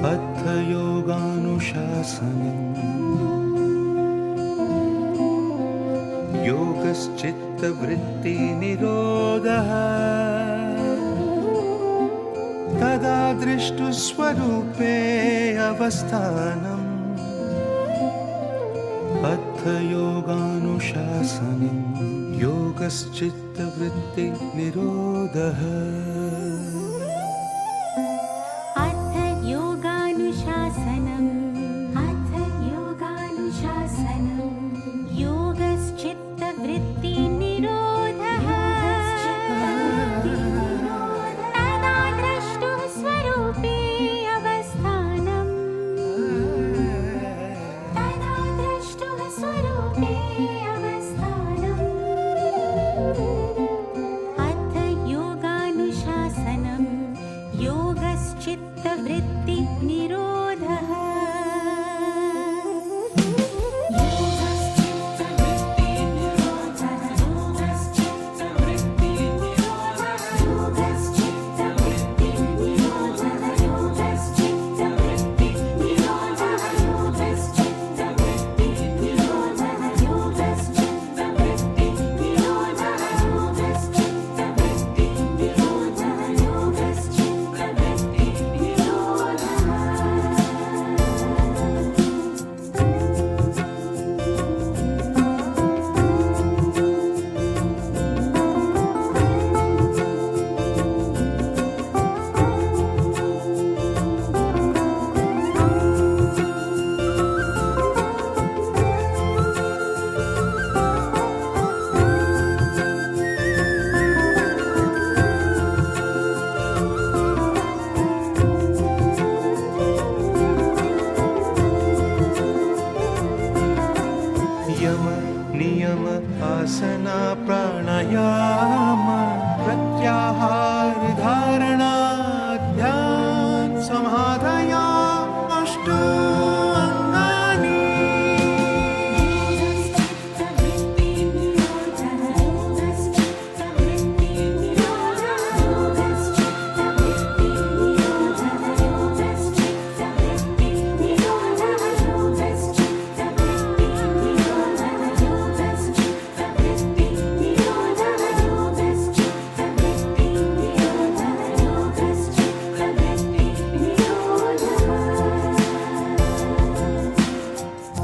अथ योगानुशासनम् योगश्चित्तवृत्तिनिरोधः तदा दृष्टुस्वरूपे अवस्थानम् अथ योगानुशासनम् योगश्चित्तवृत्तिनिरोधः नियम आसना प्राणायाम प्रत्याहार धारणा ध्यान समाधया अष्टांगानि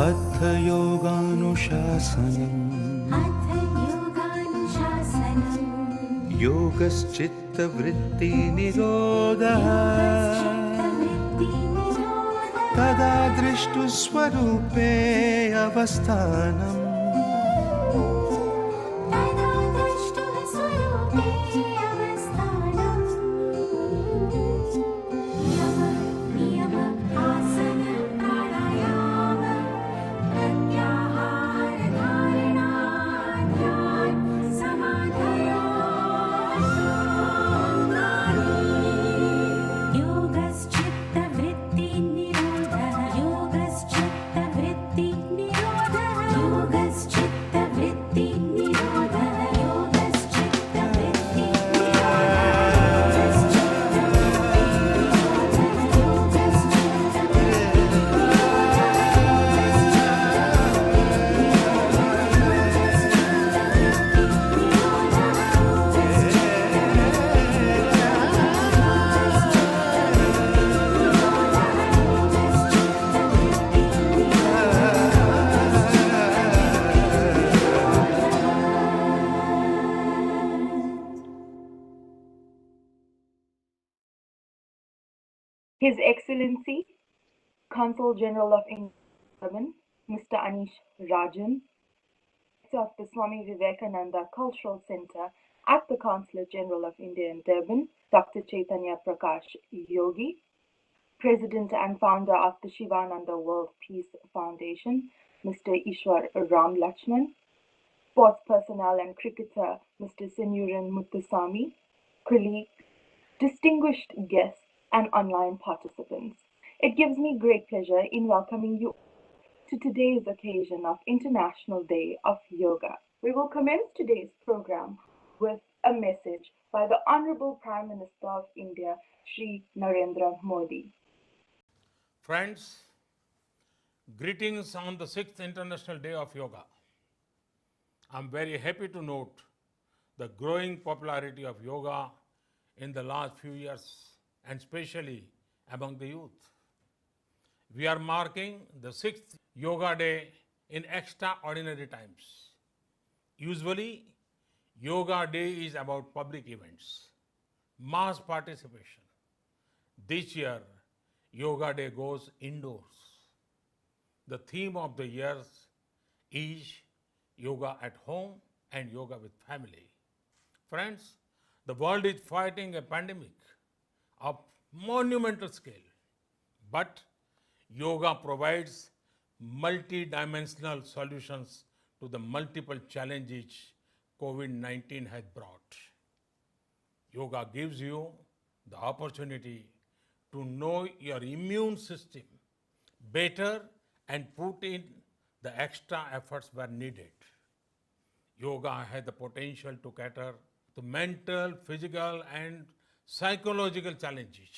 अथ योगानुशासनम् योगश्चित्तवृत्तिनिरोधः तदा दृष्टुस्वरूपे अवस्थानम् His Excellency, Consul General of Durban, Mr. Anish Rajan, of the Swami Vivekananda Cultural Center at the Consulate General of India in Durban, Dr. Chaitanya Prakash Yogi, President and founder of the Shivananda World Peace Foundation, Mr. Ishwar Ram Lakshman, sports personnel and cricketer, Mr. Senuran Muthusamy, colleagues, distinguished guests, and online participants. It gives me great pleasure in welcoming you to today's occasion of International Day of Yoga. We will commence today's program with a message by the Honorable Prime Minister of India, Shri Narendra Modi. Friends, greetings on the 6th International Day of Yoga. I'm very happy to note the growing popularity of yoga in the last few years and especially among the youth. We are marking the 6th Yoga Day in extraordinary times. Usually, Yoga Day is about public events, mass participation. This year, Yoga Day goes indoors. The theme of the years is yoga at home and yoga with family. Friends, the world is fighting a pandemic of monumental scale, but yoga provides multi-dimensional solutions to the multiple challenges COVID-19 has brought. Yoga gives you the opportunity to know your immune system better and put in the extra efforts where needed. Yoga has the potential to cater to mental, physical, and psychological challenges.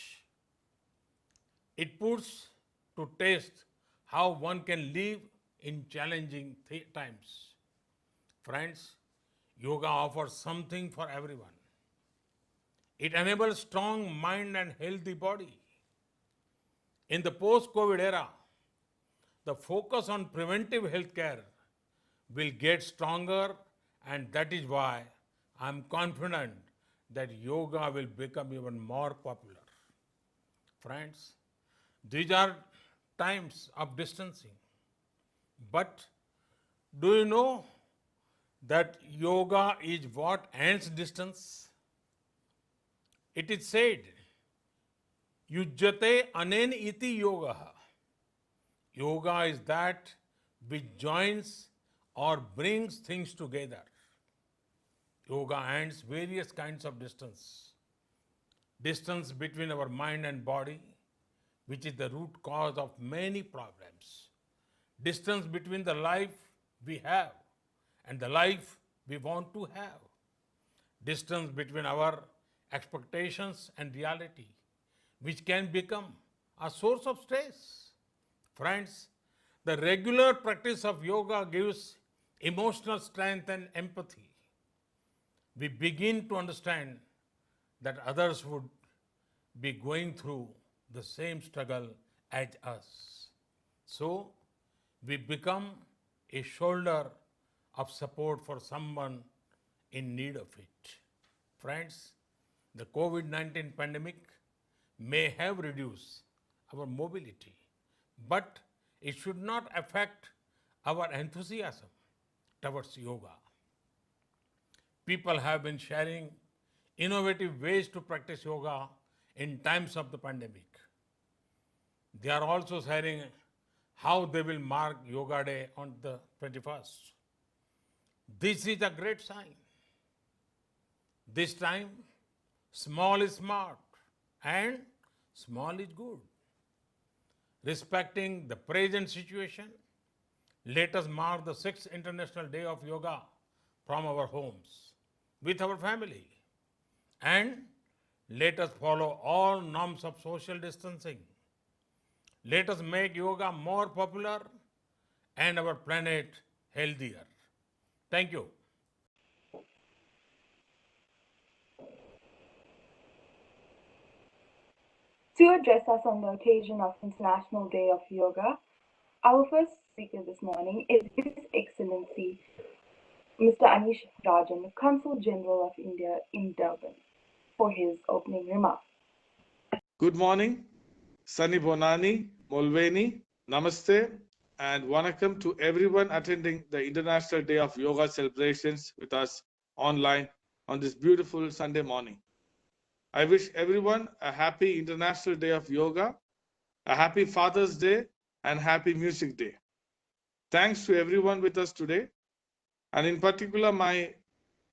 It puts to test how one can live in challenging times. Friends, yoga offers something for everyone. It enables strong mind and healthy body. In the post-COVID era, the focus on preventive health care will get stronger, and that is why I'm confident that yoga will become even more popular. Friends, these are times of distancing. But do you know that yoga is what ends distance? It is said, Yujjate anen iti yoga. Yoga is that which joins or brings things together. Yoga ends various kinds of distance. Distance between our mind and body, which is the root cause of many problems. Distance between the life we have and the life we want to have. Distance between our expectations and reality, which can become a source of stress. Friends, the regular practice of yoga gives emotional strength and empathy. We begin to understand that others would be going through the same struggle as us. So, we become a shoulder of support for someone in need of it. Friends, the COVID-19 pandemic may have reduced our mobility, but it should not affect our enthusiasm towards yoga. People have been sharing innovative ways to practice yoga in times of the pandemic. They are also sharing how they will mark Yoga Day on the 21st. This is a great sign. This time, small is smart and small is good. Respecting the present situation, let us mark the 6th International Day of Yoga from our homes, with our family. And let us follow all norms of social distancing. Let us make yoga more popular and our planet healthier. Thank you. To address us on the occasion of International Day of Yoga, our first speaker this morning is His Excellency Mr. Anish Rajan, Consul General of India in Durban, for his opening remarks. Good morning, Sunny Bonani, Molveni, Namaste, and Vanakkam to everyone attending the International Day of Yoga celebrations with us online on this beautiful Sunday morning. I wish everyone a happy International Day of Yoga, a happy Father's Day, and happy Music Day. Thanks to everyone with us today, and in particular, my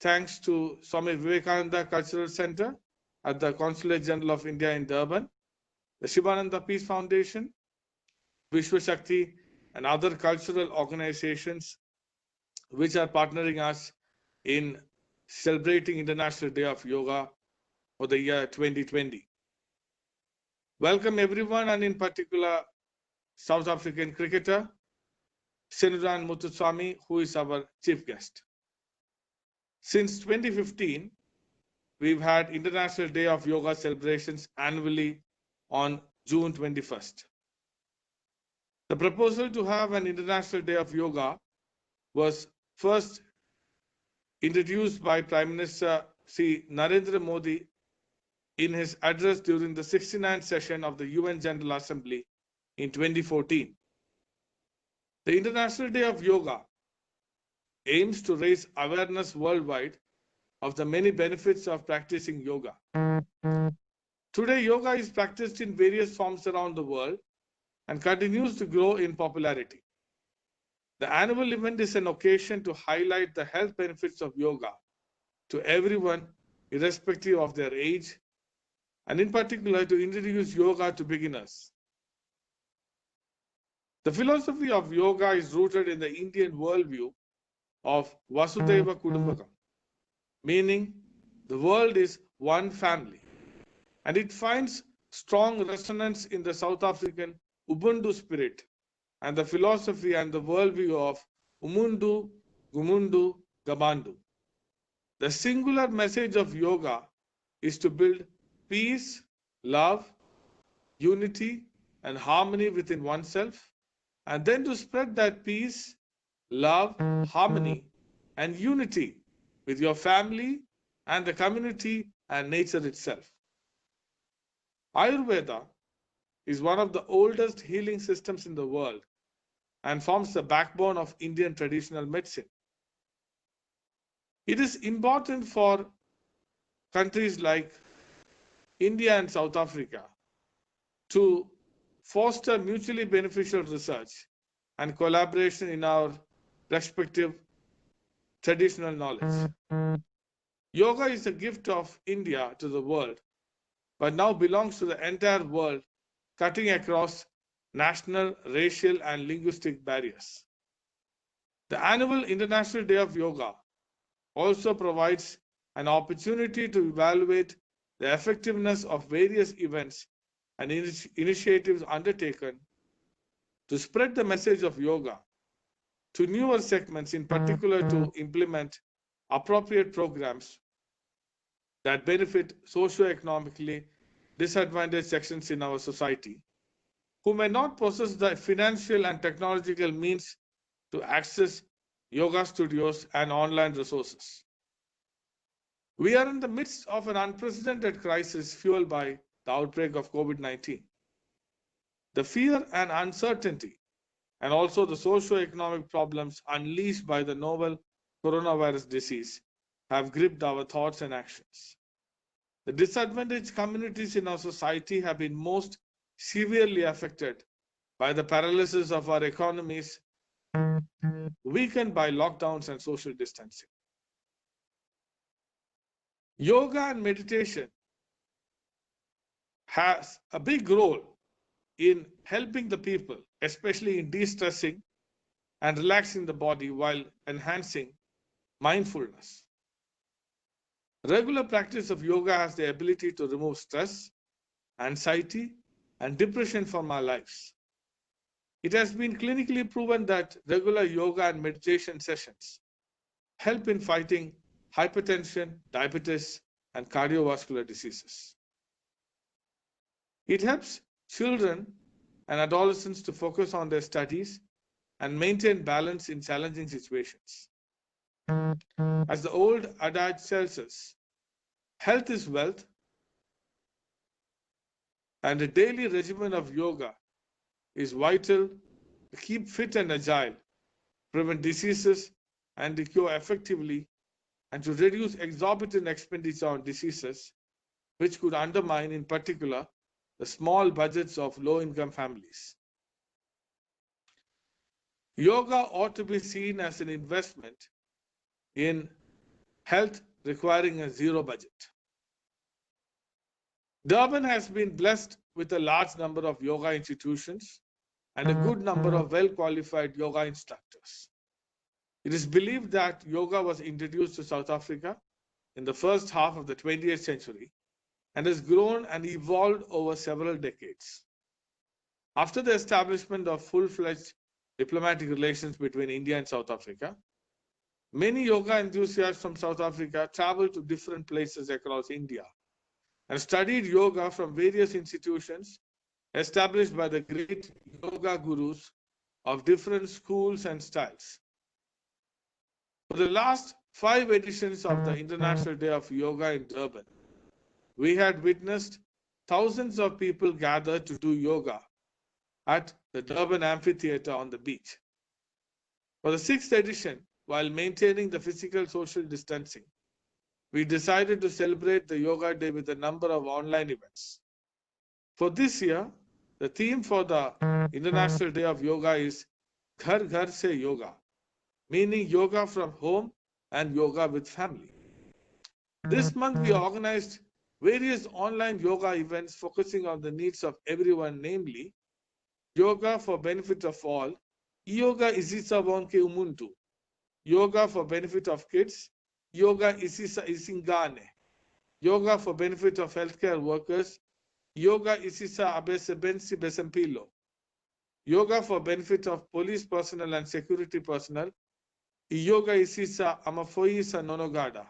thanks to Swami Vivekananda Cultural Center at the Consulate General of India in Durban, the Shivananda Peace Foundation, Vishwa Shakti, and other cultural organizations which are partnering us in celebrating International Day of Yoga for the year 2020. Welcome everyone, and in particular, South African cricketer, Senuran Muthuswamy, who is our chief guest. Since 2015, we've had International Day of Yoga celebrations annually on June 21st. The proposal to have an International Day of Yoga was first introduced by Prime Minister Sri Narendra Modi in his address during the 69th session of the UN General Assembly in 2014. The International Day of Yoga aims to raise awareness worldwide of the many benefits of practicing yoga. Today, yoga is practiced in various forms around the world and continues to grow in popularity. The annual event is an occasion to highlight the health benefits of yoga to everyone, irrespective of their age, and in particular to introduce yoga to beginners. The philosophy of yoga is rooted in the Indian worldview of Vasudhaiva Kudumbakam, meaning the world is one family, and it finds strong resonance in the South African Ubuntu spirit and the philosophy and the worldview of Umundu, Gumundu, Gabandu. The singular message of yoga is to build peace, love, unity, and harmony within oneself, and then to spread that peace, love, harmony, and unity with your family and the community and nature itself. Ayurveda is one of the oldest healing systems in the world and forms the backbone of Indian traditional medicine. It is important for countries like India and South Africa to foster mutually beneficial research and collaboration in our respective traditional knowledge. Yoga is a gift of India to the world, but now belongs to the entire world, cutting across national, racial, and linguistic barriers. The annual International Day of Yoga also provides an opportunity to evaluate the effectiveness of various events and initiatives undertaken to spread the message of yoga to newer segments, in particular to implement appropriate programs that benefit socio-economically disadvantaged sections in our society who may not possess the financial and technological means to access yoga studios and online resources. We are in the midst of an unprecedented crisis fueled by the outbreak of COVID-19. The fear and uncertainty, and also the socio-economic problems unleashed by the novel coronavirus disease, have gripped our thoughts and actions. The disadvantaged communities in our society have been most severely affected by the paralysis of our economies, weakened by lockdowns and social distancing. Yoga and meditation has a big role in helping the people, especially in de-stressing and relaxing the body while enhancing mindfulness. Regular practice of yoga has the ability to remove stress, anxiety, and depression from our lives. It has been clinically proven that regular yoga and meditation sessions help in fighting hypertension, diabetes, and cardiovascular diseases. It helps children and adolescents to focus on their studies and maintain balance in challenging situations. As the old adage tells us, health is wealth, and a daily regimen of yoga is vital to keep fit and agile, prevent diseases, and to cure effectively, and to reduce exorbitant expenditure on diseases, which could undermine, in particular, the small budgets of low-income families. Yoga ought to be seen as an investment in health requiring a zero budget. Durban has been blessed with a large number of yoga institutions and a good number of well-qualified yoga instructors. It is believed that yoga was introduced to South Africa in the first half of the 20th century and has grown and evolved over several decades. After the establishment of full-fledged diplomatic relations between India and South Africa, many yoga enthusiasts from South Africa traveled to different places across India and studied yoga from various institutions established by the great yoga gurus of different schools and styles. For the last 5 editions of the International Day of Yoga in Durban, we had witnessed thousands of people gather to do yoga at the Durban Amphitheatre on the beach. For the 6th edition, while maintaining the physical social distancing, we decided to celebrate the Yoga Day with a number of online events. For this year, the theme for the International Day of Yoga is Ghar Ghar Se Yoga, meaning yoga from home and yoga with family. This month, we organized various online yoga events focusing on the needs of everyone, namely yoga for benefit of all, yoga isisa wonke umuntu, yoga for benefit of kids, yoga isisa isingane, yoga for benefit of healthcare workers, yoga isisa abesebensi besempilo, yoga for benefit of police personnel and security personnel, yoga isisa amafoisa nonogada,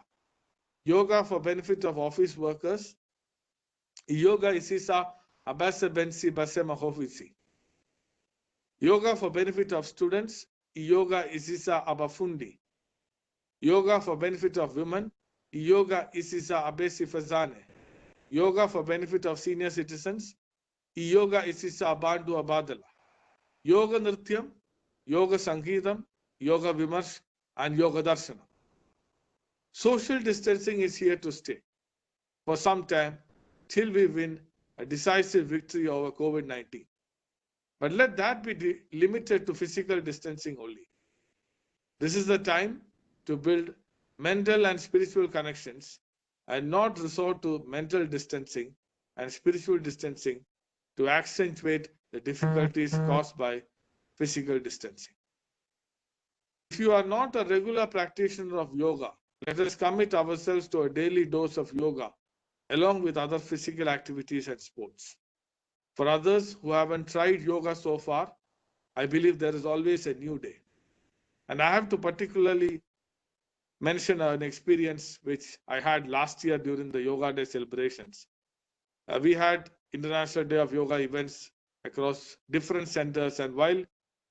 yoga for benefit of office workers, yoga isisa abesebensi basema ofisi. Yoga for benefit of students, yoga isisa abafundi. Yoga for benefit of women, yoga isisa abesi fazane. Yoga for benefit of senior citizens, yoga isisa abandu abadala. Yoga nrityam, yoga sangeetam, yoga vimarsh, and yoga darshana. Social distancing is here to stay for some time till we win a decisive victory over COVID-19. But let that be limited to physical distancing only. This is the time to build mental and spiritual connections and not resort to mental distancing and spiritual distancing to accentuate the difficulties caused by physical distancing. If you are not a regular practitioner of yoga, let us commit ourselves to a daily dose of yoga along with other physical activities and sports. For others who haven't tried yoga so far, I believe there is always a new day. And I have to particularly mention an experience which I had last year during the Yoga Day celebrations. We had International Day of Yoga events across different centers. And while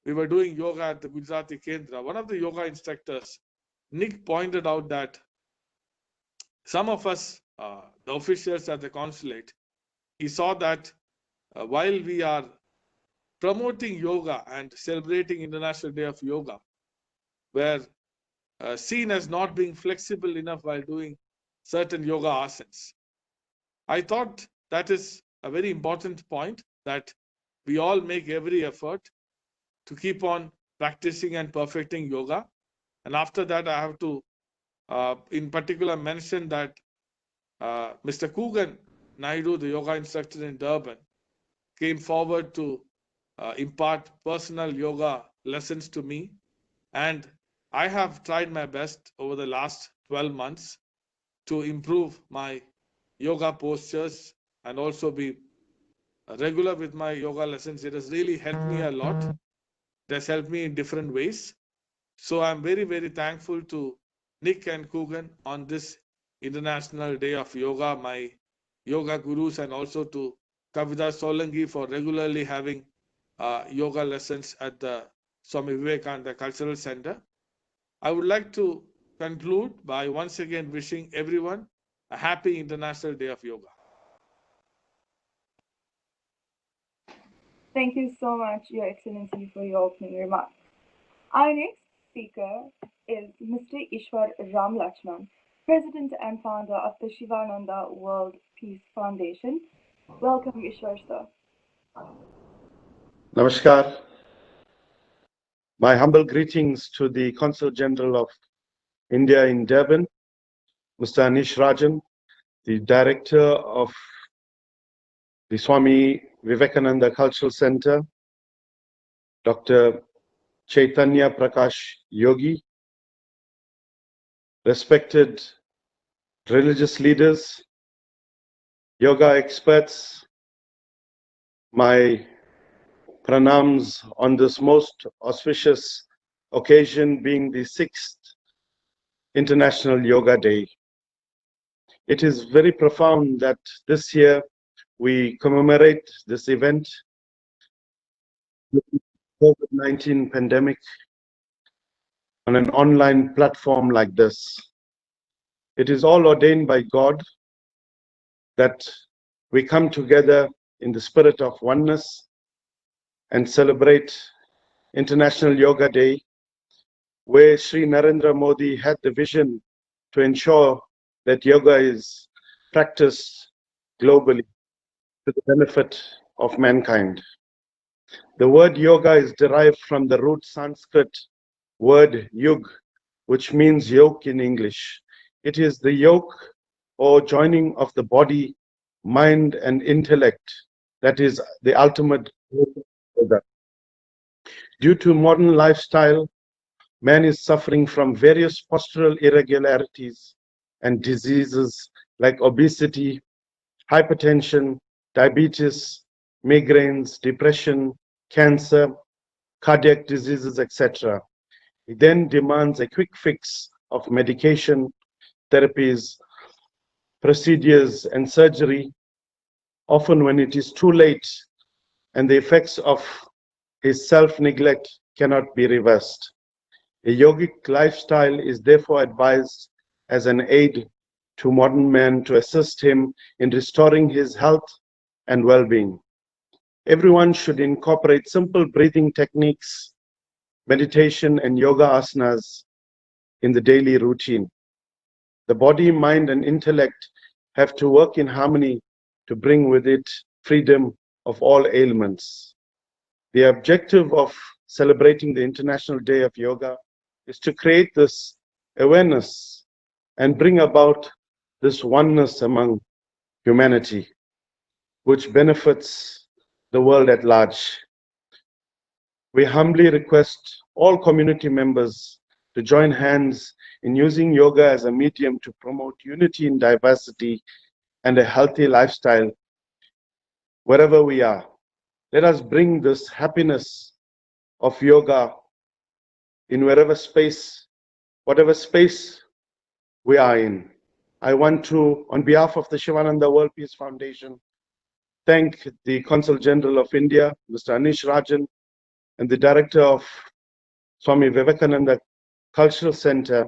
we were doing yoga at the Gujarati Kendra, one of the yoga instructors, Nick, pointed out that some of us, the officials at the consulate, he saw that while we are promoting yoga and celebrating International Day of Yoga, were seen as not being flexible enough while doing certain yoga asanas. I thought that is a very important point, that we all make every effort to keep on practicing and perfecting yoga. And after that, I have to in particular mention that Mr. Kugan Naidu, the yoga instructor in Durban, came forward to impart personal yoga lessons to me. And I have tried my best over the last 12 months to improve my yoga postures and also be regular with my yoga lessons. It has really helped me a lot. It has helped me in different ways. So I'm very, very thankful to Nick and Kugan on this International Day of Yoga, my yoga gurus, and also to Kavita Solangi for regularly having yoga lessons at the Swami Vivekananda Cultural Center. I would like to conclude by once again wishing everyone a happy International Day of Yoga. Thank you so much, Your Excellency, for your opening remarks. Our next speaker is Mr. Ishwar Ram Lakshman, President and founder of the Shivananda World Peace Foundation. Welcome, Ishwar, sir. Namaskar. My humble greetings to the Consul General of India in Durban, Mr. Anish Rajan, the Director of the Swami Vivekananda Cultural Center, Dr. Chaitanya Prakash Yogi, respected religious leaders, yoga experts, my pranams on this most auspicious occasion being the 6th International Yoga Day. It is very profound that this year we commemorate this event, the COVID-19 pandemic, on an online platform like this. It is all ordained by God that we come together in the spirit of oneness and celebrate International Yoga Day, where Sri Narendra Modi had the vision to ensure that yoga is practiced globally to the benefit of mankind. The word yoga is derived from the root Sanskrit word yug, which means yoke in English. It is the yoke or joining of the body, mind, and intellect that is the ultimate yoga. Due to modern lifestyle, man is suffering from various postural irregularities and diseases like obesity, hypertension, diabetes, migraines, depression, cancer, cardiac diseases, etc. He then demands a quick fix of medication, therapies, procedures, and surgery, often when it is too late and the effects of his self-neglect cannot be reversed. A yogic lifestyle is therefore advised as an aid to modern man to assist him in restoring his health and well-being. Everyone should incorporate simple breathing techniques, meditation, and yoga asanas in the daily routine. The body, mind, and intellect have to work in harmony to bring with it freedom of all ailments. The objective of celebrating the International Day of Yoga is to create this awareness and bring about this oneness among humanity, which benefits the world at large. We humbly request all community members to join hands in using yoga as a medium to promote unity in diversity and a healthy lifestyle wherever we are. Let us bring this happiness of yoga in whatever space we are in. I want to, on behalf of the Shivananda World Peace Foundation, thank the Consul General of India, Mr. Anish Rajan, and the Director of Swami Vivekananda Cultural Center,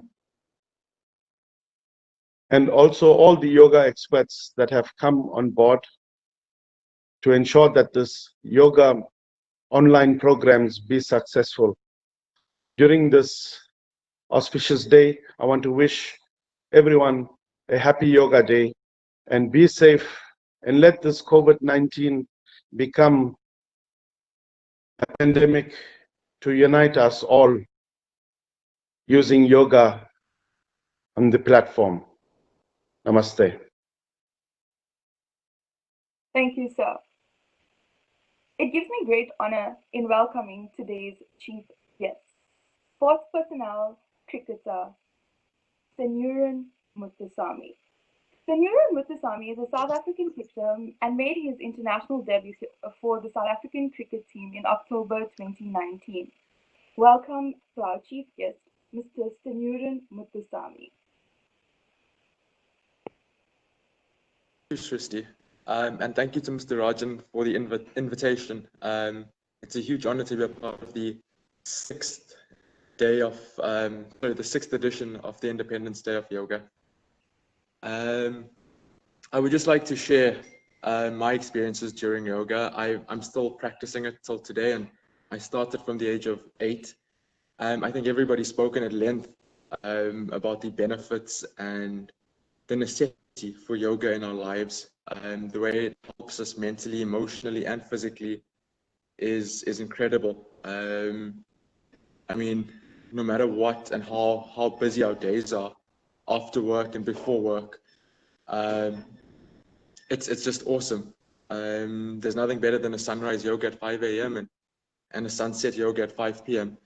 and also all the yoga experts that have come on board to ensure that this yoga online programs be successful. During this auspicious day, I want to wish everyone a happy yoga day and be safe, and let this COVID-19 become a pandemic to unite us all using yoga on the platform. Namaste. Thank you, sir. It gives me great honor in welcoming today's chief guest, sports personnel cricketer Sanuran Muthusamy. Sanuran Muthusamy is a South African cricketer and made his international debut for the South African cricket team in October 2019. Welcome to our chief guest, Mr. Sanuran Muthusamy. Thank you, Srishti. And thank you to Mr. Rajan for the invitation. It's a huge honor to be a part of the sixth edition of the Independence Day of Yoga. I would just like to share my experiences during yoga. I'm still practicing it till today, and I started from the age of 8. I think everybody's spoken at length about the benefits and the necessity for yoga in our lives. The way it helps us mentally, emotionally, and physically is incredible. I mean, no matter what and how busy our days are, after work and before work, it's just awesome. There's nothing better than a sunrise yoga at 5 a.m. and a sunset yoga at 5 p.m.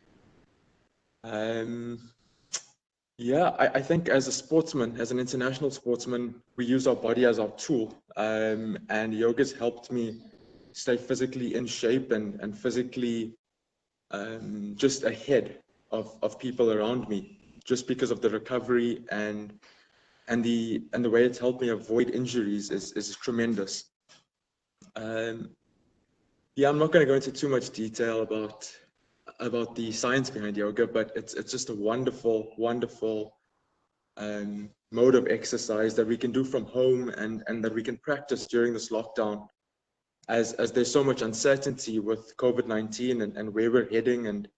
Yeah, I think as a sportsman, as an international sportsman, we use our body as our tool. And yoga's helped me stay physically in shape and physically just ahead of people around me, just because of the recovery and the way it's helped me avoid injuries is tremendous. Yeah, I'm not going to go into too much detail about the science behind yoga, but it's just a wonderful, wonderful mode of exercise that we can do from home and that we can practice during this lockdown, as there's so much uncertainty with COVID-19 and where we're heading, and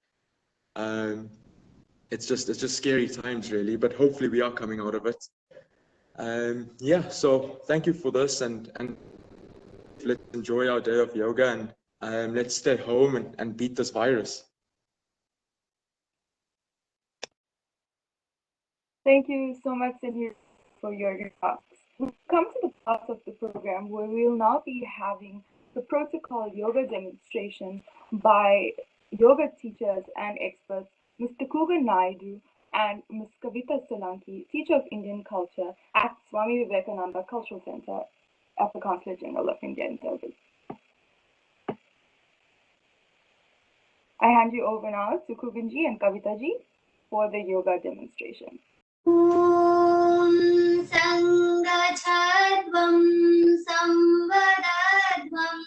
it's just scary times really, but hopefully we are coming out of it. Yeah, so thank you for this, and let's enjoy our day of yoga, and let's stay home and beat this virus. Thank you so much, Sanjeev, for your remarks. We've come to the part of the program where we will now be having the protocol yoga demonstration by yoga teachers and experts, Mr. Kugan Naidu and Ms. Kavita Solanki, teacher of Indian culture at Swami Vivekananda Cultural Center at the Consulate General of India in Durban. I hand you over now to Kuganji and Kavitaji for the yoga demonstration. ॐ सङ्गच्छध्वं संवदध्वं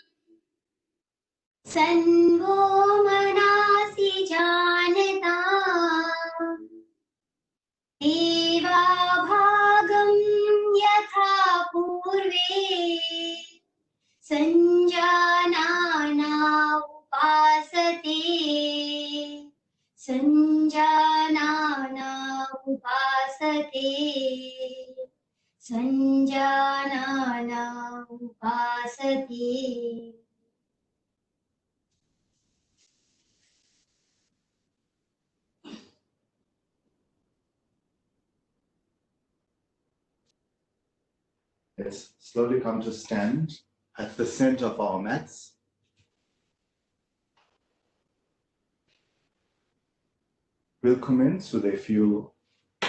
सन्वो मनासि जानता देवाभागं यथा पूर्वे सञ्जानाना उपासते सञ्जानाना उपासते सञ्जानाना उपासते. Let's slowly come to stand at the center of our mats. We'll commence with a few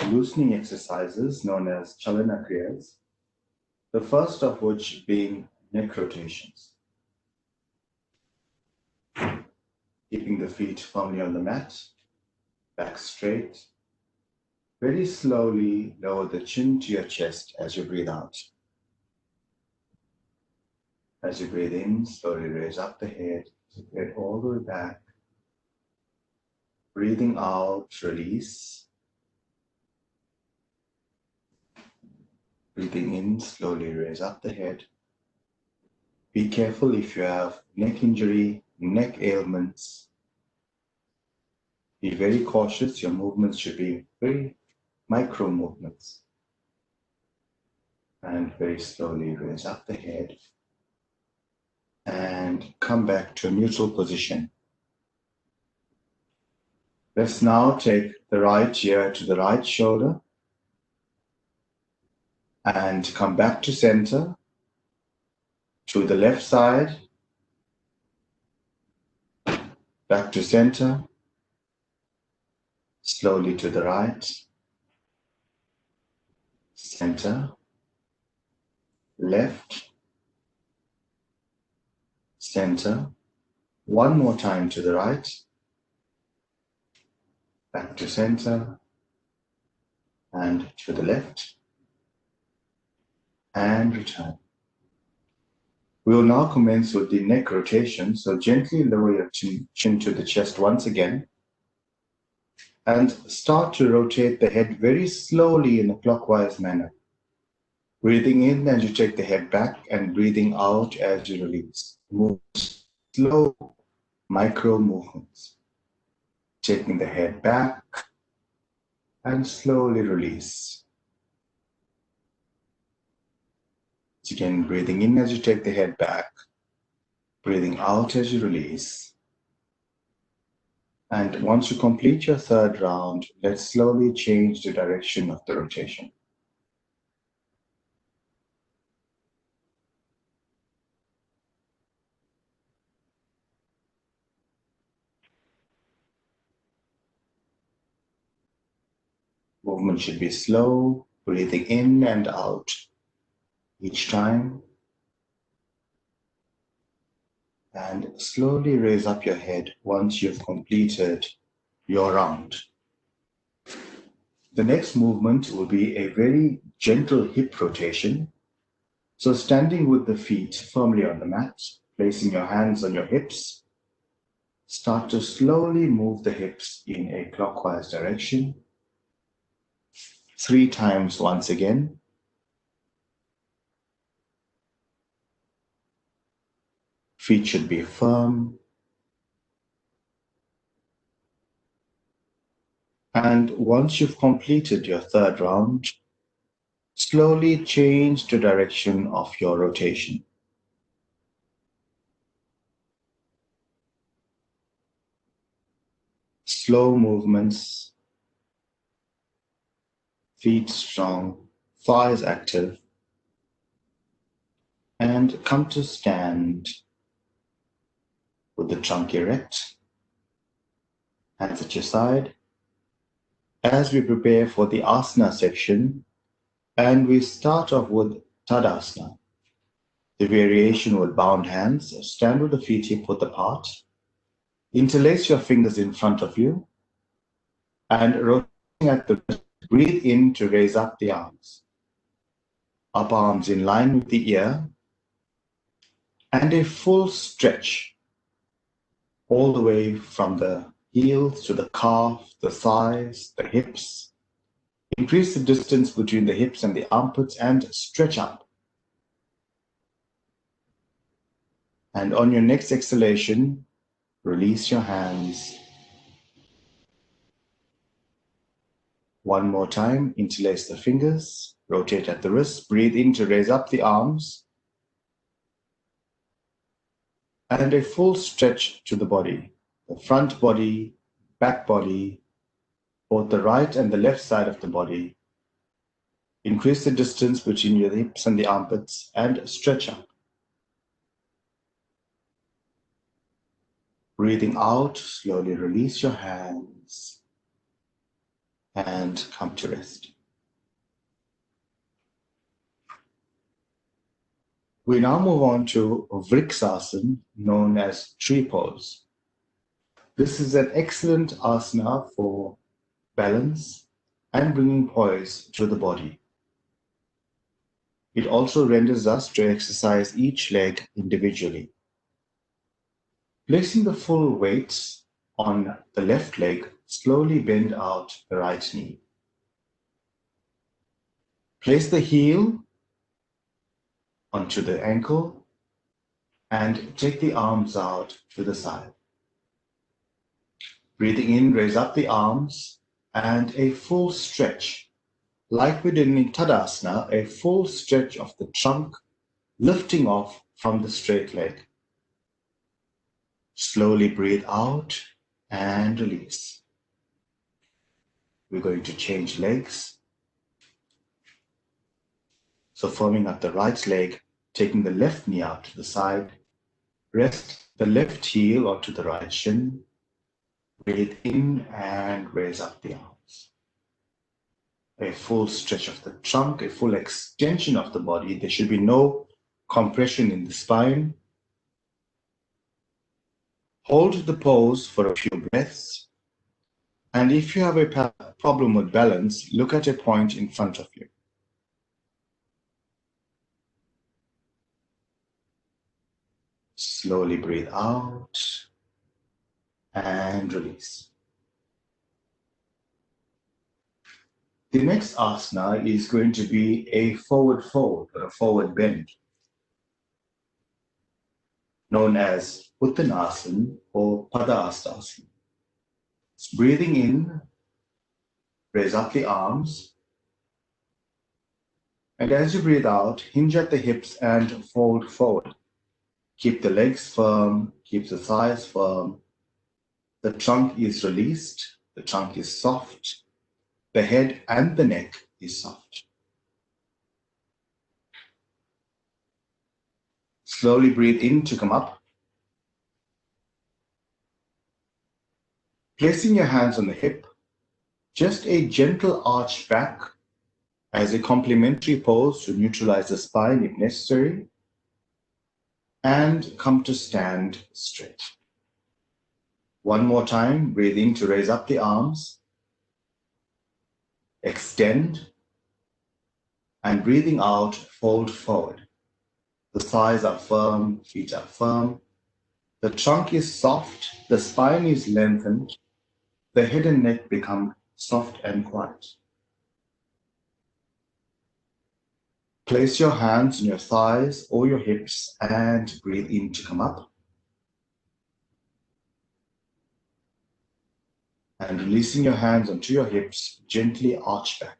loosening exercises known as Chalana Kriyas, the first of which being neck rotations. Keeping the feet firmly on the mat, back straight. Very slowly lower the chin to your chest as you breathe out. As you breathe in, slowly raise up the head all the way back. Breathing out, release. Breathing in, slowly raise up the head. Be careful if you have neck injury, neck ailments. Be very cautious. Your movements should be very micro movements. And very slowly raise up the head and come back to a neutral position. Let's now take the right ear to the right shoulder and come back to center, to the left side, back to center, slowly to the right, center, left, center, one more time to the right, back to center, and to the left, and return. We will now commence with the neck rotation, so gently lower your chin to the chest once again, and start to rotate the head very slowly in a clockwise manner. Breathing in as you take the head back and breathing out as you release. Move slow, micro movements. Taking the head back and slowly release. Again, breathing in as you take the head back, breathing out as you release. And once you complete your third round, let's slowly change the direction of the rotation. Movement should be slow, breathing in and out each time. and slowly raise up your head once you've completed your round. The next movement will be a very gentle hip rotation. So standing with the feet firmly on the mat, placing your hands on your hips, start to slowly move the hips in a clockwise direction. 3 times once again. Feet should be firm. And once you've completed your third round, slowly change the direction of your rotation. Slow movements, feet strong, thighs active, and come to stand with the trunk erect, hands at your side, as we prepare for the asana section, and we start off with Tadasana. The variation with bound hands. Stand with the feet hip-width apart. Interlace your fingers in front of you, and rotating at the wrist, breathe in to raise up the arms. Up arms in line with the ear, and a full stretch all the way from the heels to the calf, the thighs, the hips. Increase the distance between the hips and the armpits and stretch up. And on your next exhalation, release your hands. One more time, interlace the fingers, rotate at the wrists, breathe in to raise up the arms, and a full stretch to the body, the front body, back body, both the right and the left side of the body. Increase the distance between your hips and the armpits and stretch up. Breathing out, slowly release your hands and come to rest. We now move on to Vriksasana, known as tree pose. This is an excellent asana for balance and bringing poise to the body. It also renders us to exercise each leg individually. Placing the full weight on the left leg, slowly bend out the right knee. Place the heel onto the ankle and take the arms out to the side. Breathing in, raise up the arms and a full stretch. Like we did in Tadasana, a full stretch of the trunk lifting off from the straight leg. Slowly breathe out and release. We're going to change legs. So forming up the right leg, taking the left knee out to the side. Rest the left heel onto the right shin. Breathe in and raise up the arms. A full stretch of the trunk, a full extension of the body. There should be no compression in the spine. Hold the pose for a few breaths. And if you have a problem with balance, look at a point in front of you. Slowly breathe out and release. The next asana is going to be a forward fold or a forward bend, known as Uttanasana or Padahastasana. Breathing in, raise up the arms, and as you breathe out, hinge at the hips and fold forward. Keep the legs firm, keep the thighs firm. The trunk is released, the trunk is soft, the head and the neck is soft. Slowly breathe in to come up. Placing your hands on the hip, just a gentle arch back as a complementary pose to neutralize the spine if necessary. and come to stand straight. One more time, breathing to raise up the arms, extend, and breathing out, fold forward. The thighs are firm, feet are firm. The trunk is soft, the spine is lengthened, the head and neck become soft and quiet. Place your hands on your thighs or your hips and breathe in to come up. And releasing your hands onto your hips, gently arch back.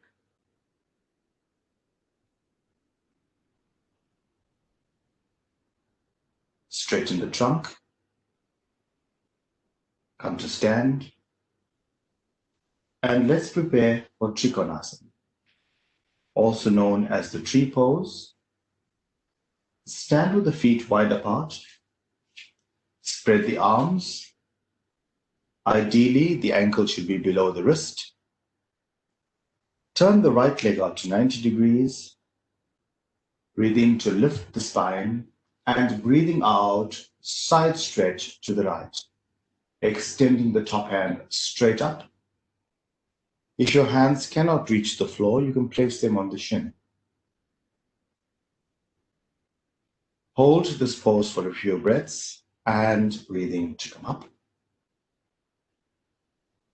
Straighten the trunk. Come to stand. And let's prepare for Trikonasana, also known as the tree pose. Stand with the feet wide apart. Spread the arms. Ideally, the ankle should be below the wrist. Turn the right leg out to 90 degrees. Breathe in to lift the spine and breathing out, side stretch to the right. Extending the top hand straight up. If your hands cannot reach the floor, you can place them on the shin. Hold this pose for a few breaths and breathing to come up.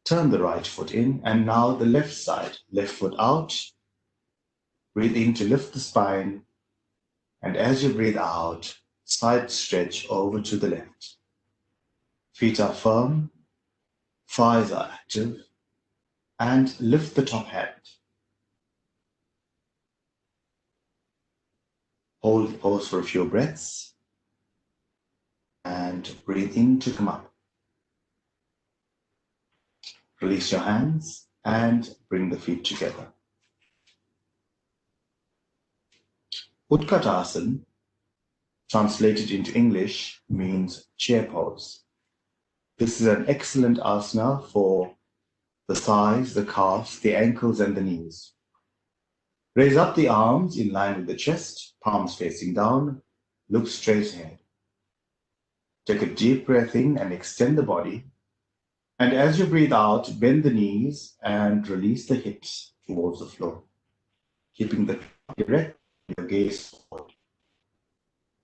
Turn the right foot in and now the left side, left foot out. Breathe in to lift the spine and as you breathe out, side stretch over to the left. Feet are firm, thighs are active, and lift the top hand. Hold the pose for a few breaths and breathe in to come up. Release your hands and bring the feet together. Utkatasana, translated into English, means chair pose. This is an excellent asana for the thighs, the calves, the ankles, and the knees. Raise up the arms in line with the chest, palms facing down, look straight ahead. Take a deep breath in and extend the body. And as you breathe out, bend the knees and release the hips towards the floor, keeping the erect, your gaze forward.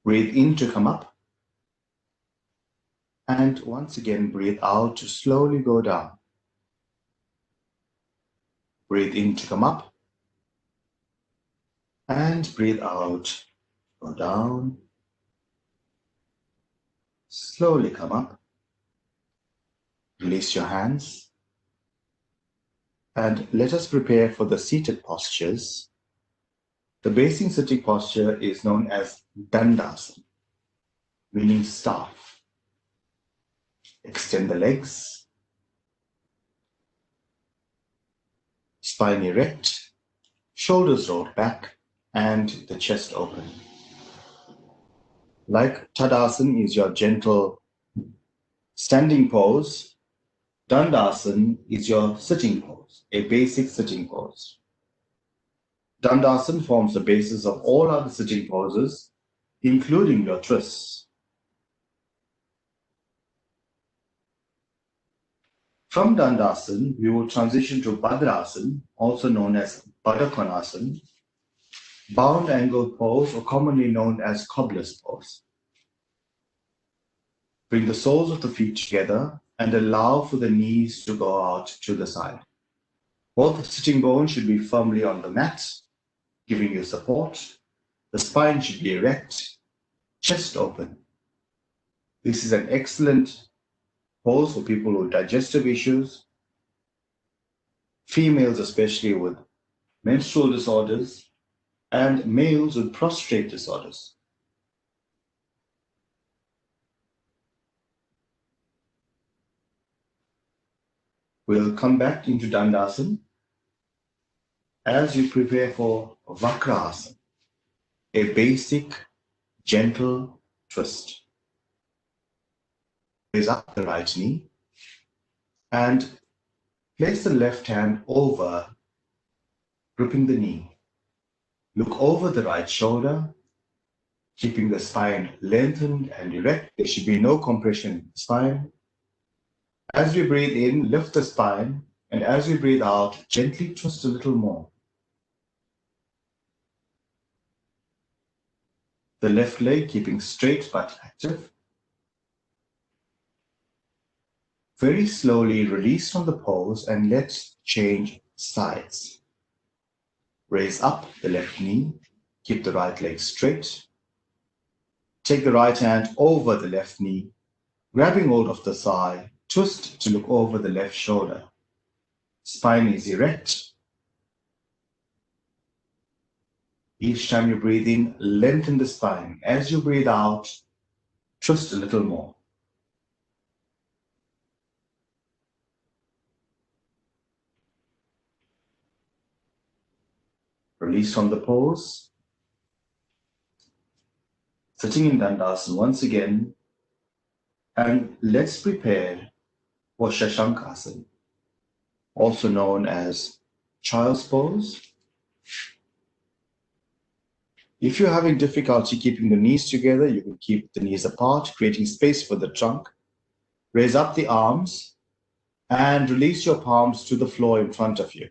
Breathe in to come up. And once again, breathe out to slowly go down. Breathe in to come up. And breathe out, go down. Slowly come up. Release your hands. And let us prepare for the seated postures. The basic sitting posture is known as Dandasana, meaning staff. Extend the legs. Spine erect, shoulders rolled back, and the chest open. Like Tadasana is your gentle standing pose, Dandasana is your sitting pose, a basic sitting pose. Dandasana forms the basis of all other sitting poses, including your twists. From Dandasana, we will transition to Bhadrasana, also known as Baddha Konasana, bound angle pose, or commonly known as cobbler's pose. Bring the soles of the feet together and allow for the knees to go out to the side. Both sitting bones should be firmly on the mat, giving you support. The spine should be erect, chest open. This is an excellent pose for people with digestive issues, females especially with menstrual disorders, and males with prostate disorders. We'll come back into Dandasana as you prepare for Vakrasana, a basic, gentle twist. Raise up the right knee and place the left hand over, gripping the knee. Look over the right shoulder, keeping the spine lengthened and erect. There should be no compression in the spine. As we breathe in, lift the spine, and as we breathe out, gently twist a little more. The left leg keeping straight but active. Very slowly release from the pose and let's change sides. Raise up the left knee, keep the right leg straight. Take the right hand over the left knee, grabbing hold of the thigh, twist to look over the left shoulder. Spine is erect. Each time you breathe in, lengthen the spine. As you breathe out, twist a little more. Release from the pose. Sitting in Dandasana once again. And let's prepare for Shashankasana, also known as child's pose. If you're having difficulty keeping the knees together, you can keep the knees apart, creating space for the trunk. Raise up the arms and release your palms to the floor in front of you.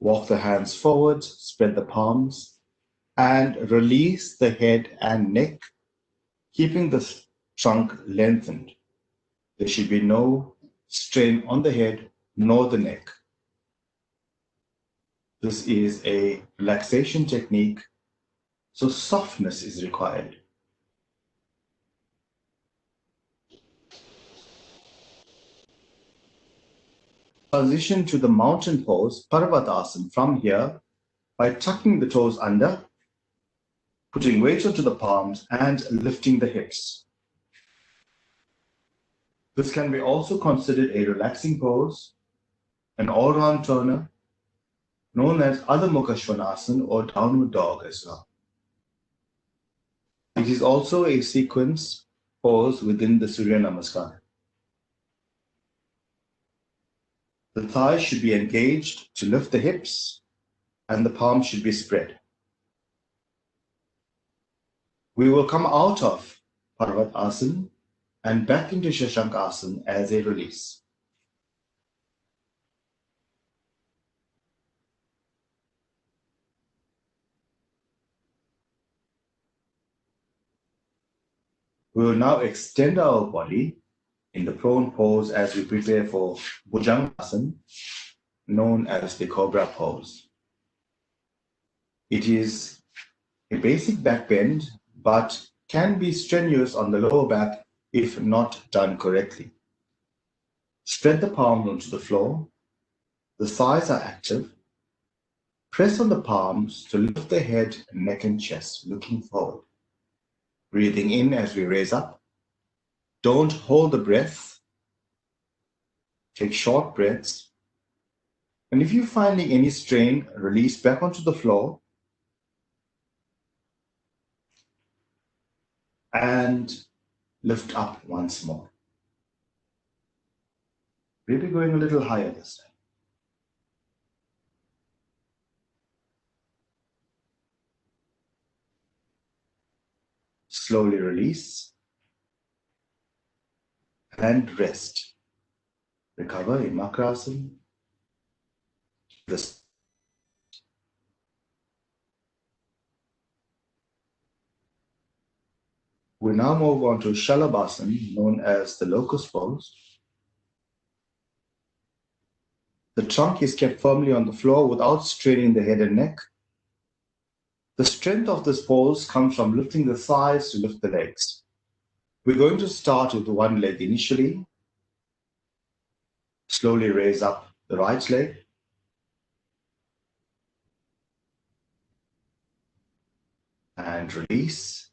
Walk the hands forward, spread the palms, and release the head and neck, keeping the trunk lengthened. There should be no strain on the head nor the neck. This is a relaxation technique, so softness is required. Transition to the mountain pose, Parvatasana, from here by tucking the toes under, putting weight onto the palms and lifting the hips. This can be also considered a relaxing pose, an all-round turner, known as Adha Mukha Svanasana or downward dog as well. It is also a sequence pose within the Surya Namaskar. The thighs should be engaged to lift the hips and the palms should be spread. We will come out of Parvatasana and back into Shashankasana as a release. We will now extend our body in the prone pose as we prepare for Bhujangasana, known as the Cobra pose. It is a basic back bend, but can be strenuous on the lower back if not done correctly. Spread the palms onto the floor. The thighs are active. Press on the palms to lift the head, neck, and chest, looking forward. Breathing in as we raise up. Don't hold the breath. Take short breaths. And if you're finding any strain, release back onto the floor. And lift up once more. Maybe going a little higher this time. Slowly release and rest. Recover in Makrasana. This. We now move on to Shalabhasana, known as the locust pose. The trunk is kept firmly on the floor without straining the head and neck. The strength of this pose comes from lifting the thighs to lift the legs. We're going to start with one leg initially. Slowly raise up the right leg. And release.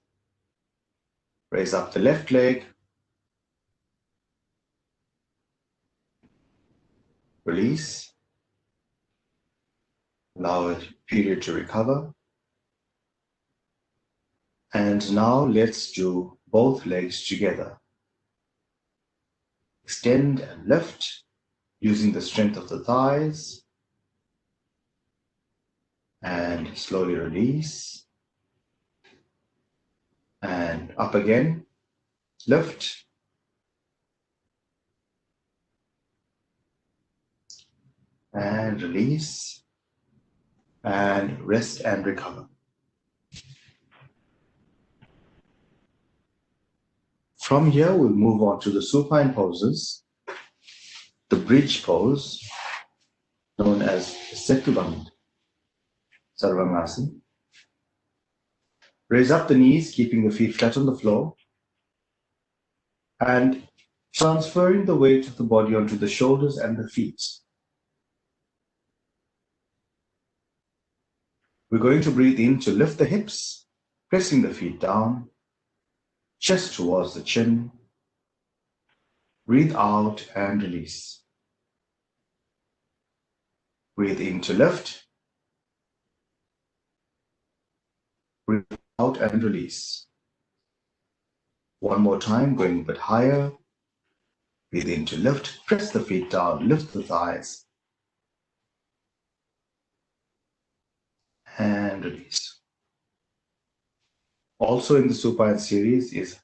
Raise up the left leg. Release. Allow a period to recover. And now let's do both legs together. Extend and lift using the strength of the thighs. And slowly release. and up again, lift, and release, and rest and recover. From here, we'll move on to the supine poses, the bridge pose, known as Setuband Sarvangasana. Raise up the knees, keeping the feet flat on the floor, and transferring the weight of the body onto the shoulders and the feet. We're going to breathe in to lift the hips, pressing the feet down, chest towards the chin. Breathe out and release. Breathe in to lift. Breathe out and release. One more time, going a bit higher. Breathe in to lift, press the feet down, lift the thighs, and release. Also in the supine series is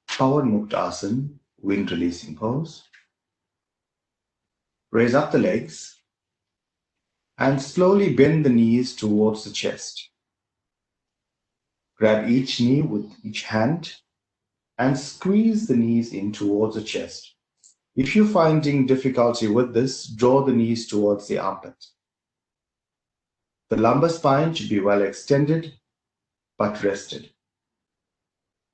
Pawan Muktasana, wind releasing pose. Raise up the legs and slowly bend the knees towards the chest. Grab each knee with each hand and squeeze the knees in towards the chest. If you're finding difficulty with this, draw the knees towards the armpit. The lumbar spine should be well extended but rested.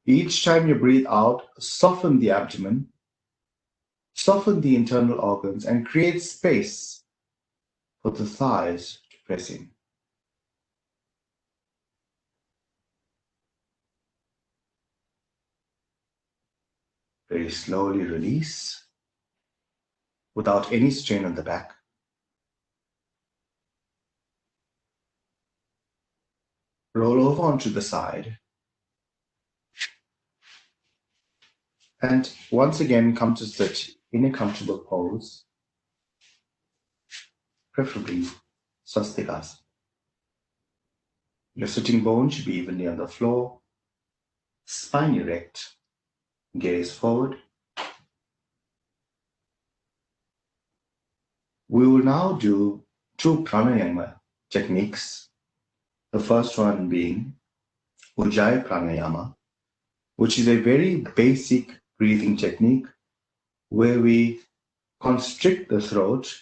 Each time you breathe out, soften the abdomen, soften the internal organs, and create space for the thighs to press in. Very slowly release without any strain on the back. Roll over onto the side. And once again, come to sit in a comfortable pose, preferably swastikasana. Your sitting bone should be evenly on the floor, spine erect, gaze forward. We will now do two pranayama techniques. The first one being Ujjayi pranayama, which is a very basic breathing technique where we constrict the throat,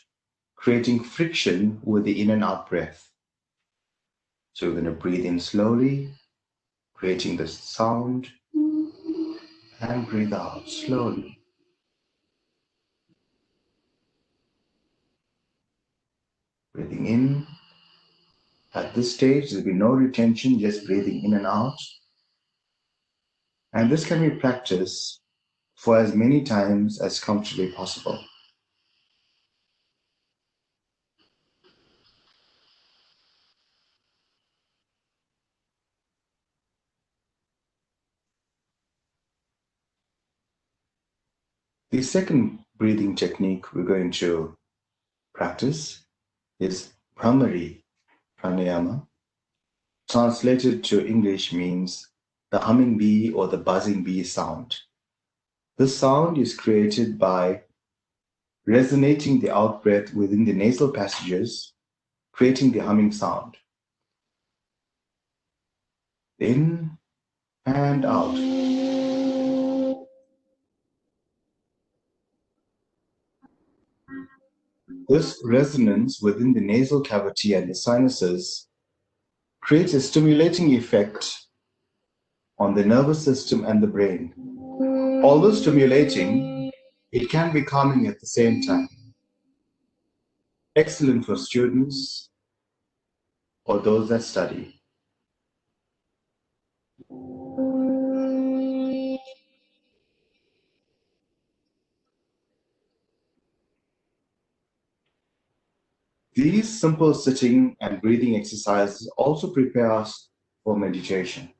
creating friction with the in and out breath. So we're going to breathe in slowly, creating the sound, and breathe out slowly. Breathing in. At this stage, there'll be no retention, just breathing in and out. And this can be practiced for as many times as comfortably possible. The second breathing technique we're going to practice is Brahmari pranayama. Translated to English means the humming bee or the buzzing bee sound. This sound is created by resonating the out-breath within the nasal passages, creating the humming sound. In and out. This resonance within the nasal cavity and the sinuses creates a stimulating effect on the nervous system and the brain. Although stimulating, it can be calming at the same time. Excellent for students or those that study. These simple sitting and breathing exercises also prepare us for meditation.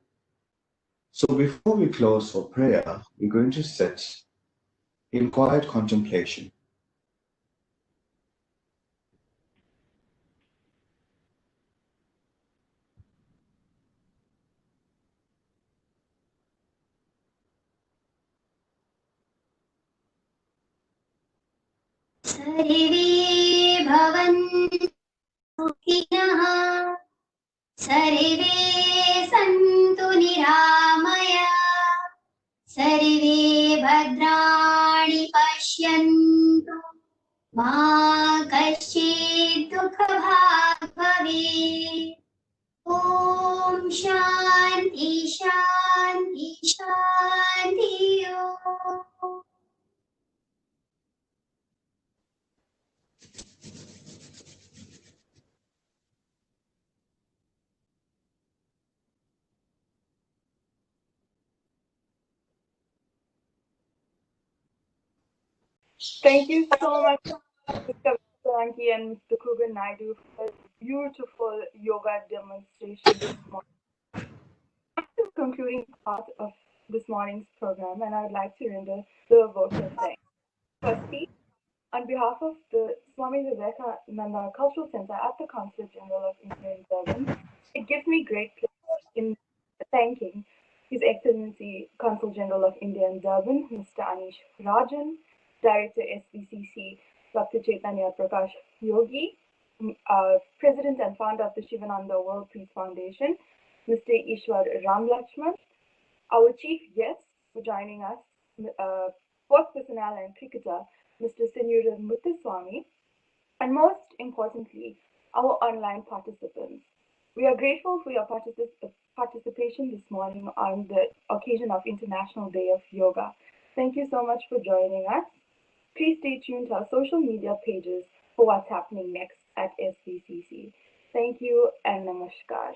So before we close for prayer, we're going to sit in quiet contemplation. सर्वे भवन्तु सुखिनः सर्वे सन्तु निरामया सर्वे भद्राणि पश्यन्तु मा कश्चित् दुःखभाग् भवेत् ॐ शान्ति शान्ति शान्ति ॐ Thank you so much, Mr. Solanki and Mr. Kugan Naidu, for this beautiful yoga demonstration this morning. This is the concluding part of this morning's program, and I would like to render the vote of thanks. Firstly, on behalf of the Swami Vivekananda Cultural Center at the Consulate General of India in Durban, it gives me great pleasure in thanking His Excellency Consul General of India in Durban, Mr. Anish Rajan, Director SVCC, Dr. Chaitanya Prakash Yogi, President and founder of the Shivananda World Peace Foundation, Mr. Ishwar Ramlakshman, our chief guest for joining us, sports personnel and cricketer, Mr. Senura Muthuswamy, and most importantly, our online participants. We are grateful for your participation this morning on the occasion of International Day of Yoga. Thank you so much for joining us. Please stay tuned to our social media pages for what's happening next at SVCC. Thank you and namaskar.